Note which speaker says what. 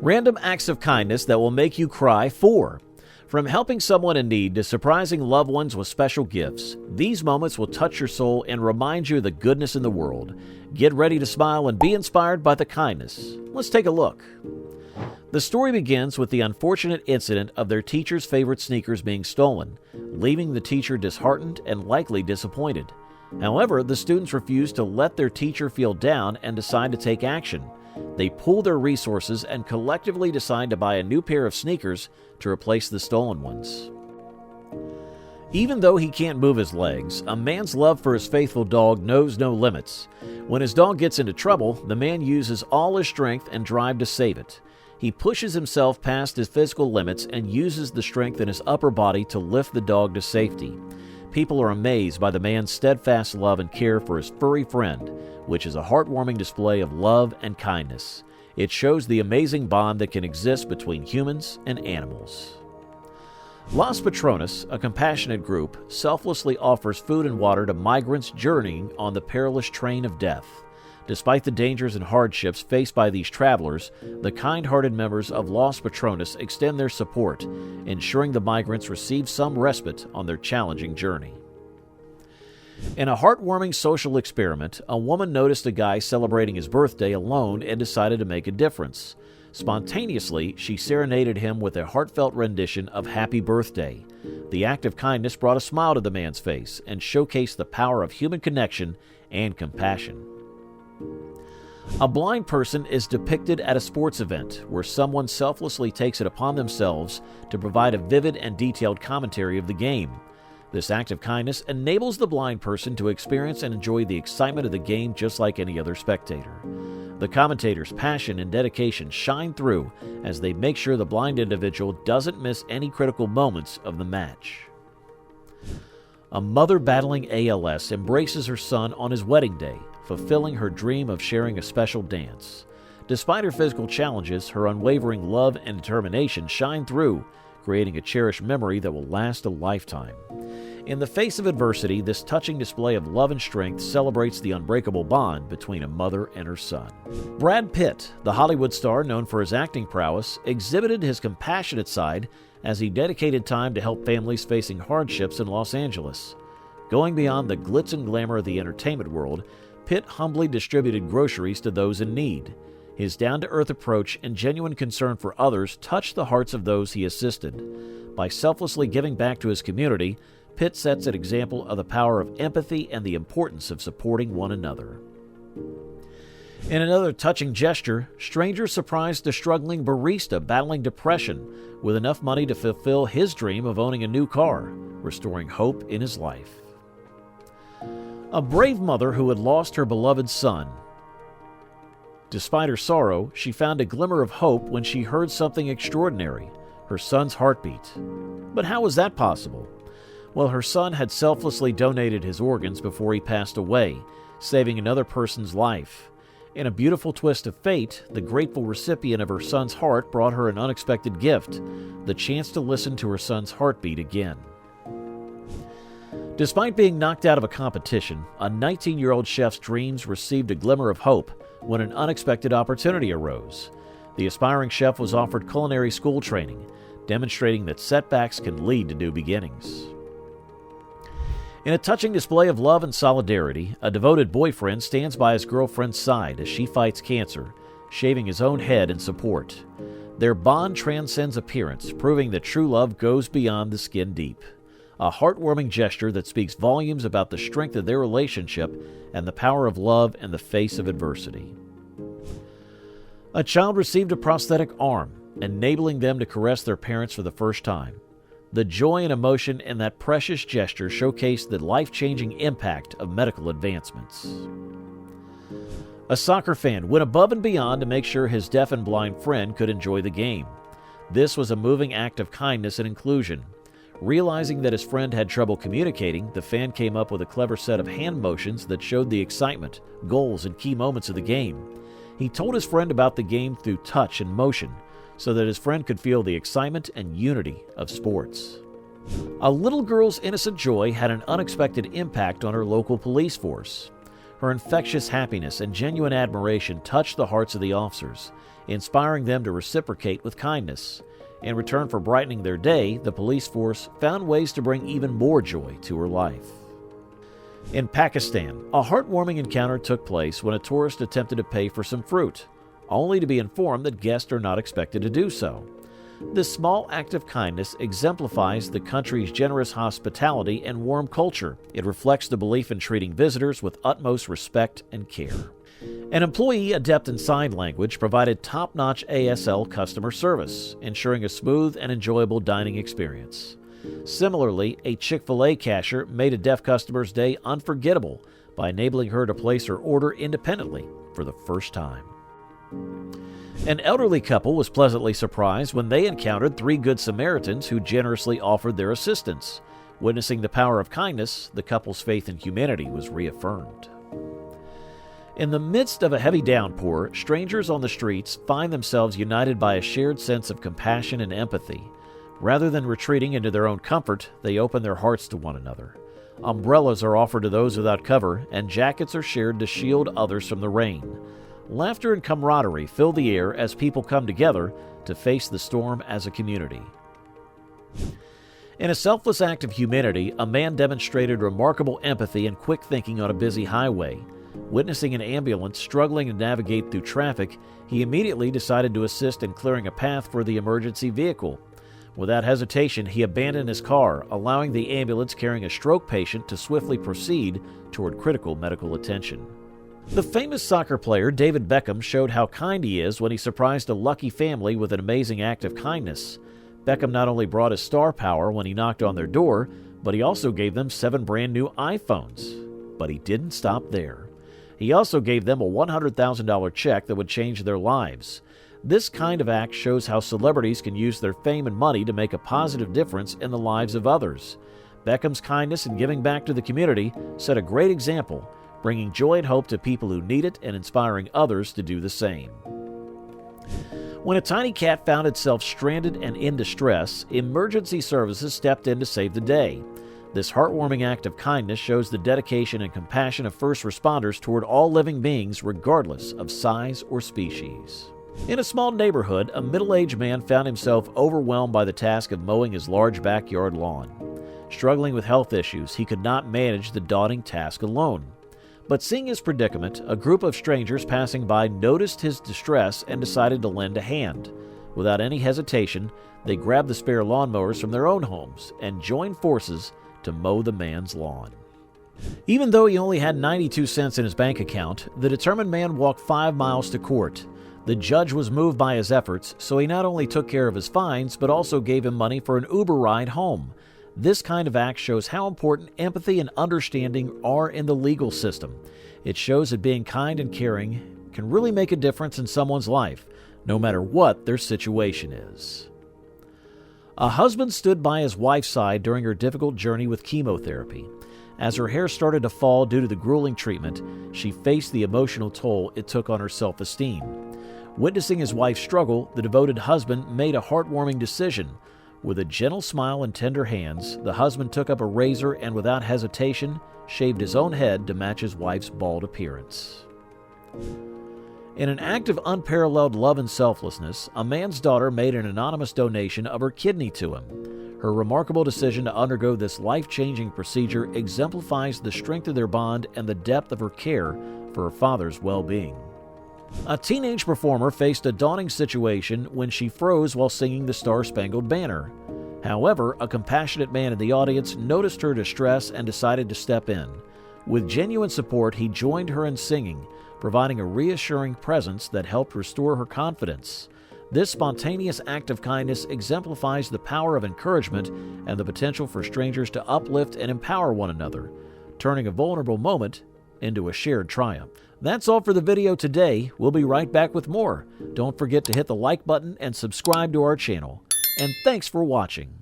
Speaker 1: Random acts of kindness that will make you cry 4. From helping someone in need to surprising loved ones with special gifts, these moments will touch your soul and remind you of the goodness in the world. Get ready to smile and be inspired by the kindness. Let's take a look. The story begins with the unfortunate incident of their teacher's favorite sneakers being stolen, leaving the teacher disheartened and likely disappointed. However, the students refuse to let their teacher feel down and decide to take action. They pool their resources and collectively decide to buy a new pair of sneakers to replace the stolen ones. Even though he can't move his legs, a man's love for his faithful dog knows no limits. When his dog gets into trouble, the man uses all his strength and drive to save it. He pushes himself past his physical limits and uses the strength in his upper body to lift the dog to safety. People are amazed by the man's steadfast love and care for his furry friend, which is a heartwarming display of love and kindness. It shows the amazing bond that can exist between humans and animals. Los Patrones, a compassionate group, selflessly offers food and water to migrants journeying on the perilous train of death. Despite the dangers and hardships faced by these travelers, the kind-hearted members of Los Patrones extend their support, ensuring the migrants receive some respite on their challenging journey. In a heartwarming social experiment, a woman noticed a guy celebrating his birthday alone and decided to make a difference. Spontaneously, she serenaded him with a heartfelt rendition of Happy Birthday. The act of kindness brought a smile to the man's face and showcased the power of human connection and compassion. A blind person is depicted at a sports event where someone selflessly takes it upon themselves to provide a vivid and detailed commentary of the game. This act of kindness enables the blind person to experience and enjoy the excitement of the game just like any other spectator. The commentator's passion and dedication shine through as they make sure the blind individual doesn't miss any critical moments of the match. A mother battling ALS embraces her son on his wedding day, fulfilling her dream of sharing a special dance. Despite her physical challenges, her unwavering love and determination shine through, creating a cherished memory that will last a lifetime. In the face of adversity, this touching display of love and strength celebrates the unbreakable bond between a mother and her son. Brad Pitt, the Hollywood star known for his acting prowess, exhibited his compassionate side as he dedicated time to help families facing hardships in Los Angeles. Going beyond the glitz and glamour of the entertainment world, Pitt humbly distributed groceries to those in need. His down-to-earth approach and genuine concern for others touched the hearts of those he assisted. By selflessly giving back to his community, Pitt sets an example of the power of empathy and the importance of supporting one another. In another touching gesture, strangers surprised a struggling barista battling depression with enough money to fulfill his dream of owning a new car, restoring hope in his life. A brave mother who had lost her beloved son. Despite her sorrow, she found a glimmer of hope when she heard something extraordinary, her son's heartbeat. But how was that possible? Well, her son had selflessly donated his organs before he passed away, saving another person's life. In a beautiful twist of fate, the grateful recipient of her son's heart brought her an unexpected gift, the chance to listen to her son's heartbeat again. Despite being knocked out of a competition, a 19-year-old chef's dreams received a glimmer of hope when an unexpected opportunity arose. The aspiring chef was offered culinary school training, demonstrating that setbacks can lead to new beginnings. In a touching display of love and solidarity, a devoted boyfriend stands by his girlfriend's side as she fights cancer, shaving his own head in support. Their bond transcends appearance, proving that true love goes beyond the skin deep. A heartwarming gesture that speaks volumes about the strength of their relationship and the power of love in the face of adversity. A child received a prosthetic arm, enabling them to caress their parents for the first time. The joy and emotion in that precious gesture showcased the life-changing impact of medical advancements. A soccer fan went above and beyond to make sure his deaf and blind friend could enjoy the game. This was a moving act of kindness and inclusion. Realizing that his friend had trouble communicating, the fan came up with a clever set of hand motions that showed the excitement, goals, and key moments of the game. He told his friend about the game through touch and motion, so that his friend could feel the excitement and unity of sports. A little girl's innocent joy had an unexpected impact on her local police force. Her infectious happiness and genuine admiration touched the hearts of the officers, inspiring them to reciprocate with kindness. In return for brightening their day, the police force found ways to bring even more joy to her life. In Pakistan, a heartwarming encounter took place when a tourist attempted to pay for some fruit, only to be informed that guests are not expected to do so. This small act of kindness exemplifies the country's generous hospitality and warm culture. It reflects the belief in treating visitors with utmost respect and care. An employee adept in sign language provided top-notch ASL customer service, ensuring a smooth and enjoyable dining experience. Similarly, a Chick-fil-A cashier made a deaf customer's day unforgettable by enabling her to place her order independently for the first time. An elderly couple was pleasantly surprised when they encountered 3 Good Samaritans who generously offered their assistance. Witnessing the power of kindness, the couple's faith in humanity was reaffirmed. In the midst of a heavy downpour, strangers on the streets find themselves united by a shared sense of compassion and empathy. Rather than retreating into their own comfort, they open their hearts to one another. Umbrellas are offered to those without cover, and jackets are shared to shield others from the rain. Laughter and camaraderie fill the air as people come together to face the storm as a community. In a selfless act of humanity, a man demonstrated remarkable empathy and quick thinking on a busy highway. Witnessing an ambulance struggling to navigate through traffic, he immediately decided to assist in clearing a path for the emergency vehicle. Without hesitation, he abandoned his car, allowing the ambulance carrying a stroke patient to swiftly proceed toward critical medical attention. The famous soccer player David Beckham showed how kind he is when he surprised a lucky family with an amazing act of kindness. Beckham not only brought his star power when he knocked on their door, but he also gave them 7 brand new iPhones. But he didn't stop there. He also gave them a $100,000 check that would change their lives. This kind of act shows how celebrities can use their fame and money to make a positive difference in the lives of others. Beckham's kindness and giving back to the community set a great example, bringing joy and hope to people who need it and inspiring others to do the same. When a tiny cat found itself stranded and in distress, emergency services stepped in to save the day. This heartwarming act of kindness shows the dedication and compassion of first responders toward all living beings regardless of size or species. In a small neighborhood, a middle-aged man found himself overwhelmed by the task of mowing his large backyard lawn. Struggling with health issues, he could not manage the daunting task alone. But seeing his predicament, a group of strangers passing by noticed his distress and decided to lend a hand. Without any hesitation, they grabbed the spare lawnmowers from their own homes and joined forces to mow the man's lawn. Even though he only had 92 cents in his bank account, the determined man walked 5 miles to court. The judge was moved by his efforts, so he not only took care of his fines, but also gave him money for an Uber ride home. This kind of act shows how important empathy and understanding are in the legal system. It shows that being kind and caring can really make a difference in someone's life, no matter what their situation is. A husband stood by his wife's side during her difficult journey with chemotherapy. As her hair started to fall due to the grueling treatment, she faced the emotional toll it took on her self-esteem. Witnessing his wife's struggle, the devoted husband made a heartwarming decision. With a gentle smile and tender hands, the husband took up a razor and without hesitation shaved his own head to match his wife's bald appearance. In an act of unparalleled love and selflessness, a man's daughter made an anonymous donation of her kidney to him. Her remarkable decision to undergo this life-changing procedure exemplifies the strength of their bond and the depth of her care for her father's well-being. A teenage performer faced a daunting situation when she froze while singing the Star-Spangled Banner. However, a compassionate man in the audience noticed her distress and decided to step in. With genuine support, he joined her in singing, providing a reassuring presence that helped restore her confidence. This spontaneous act of kindness exemplifies the power of encouragement and the potential for strangers to uplift and empower one another, turning a vulnerable moment into a shared triumph. That's all for the video today. We'll be right back with more. Don't forget to hit the like button and subscribe to our channel. And thanks for watching.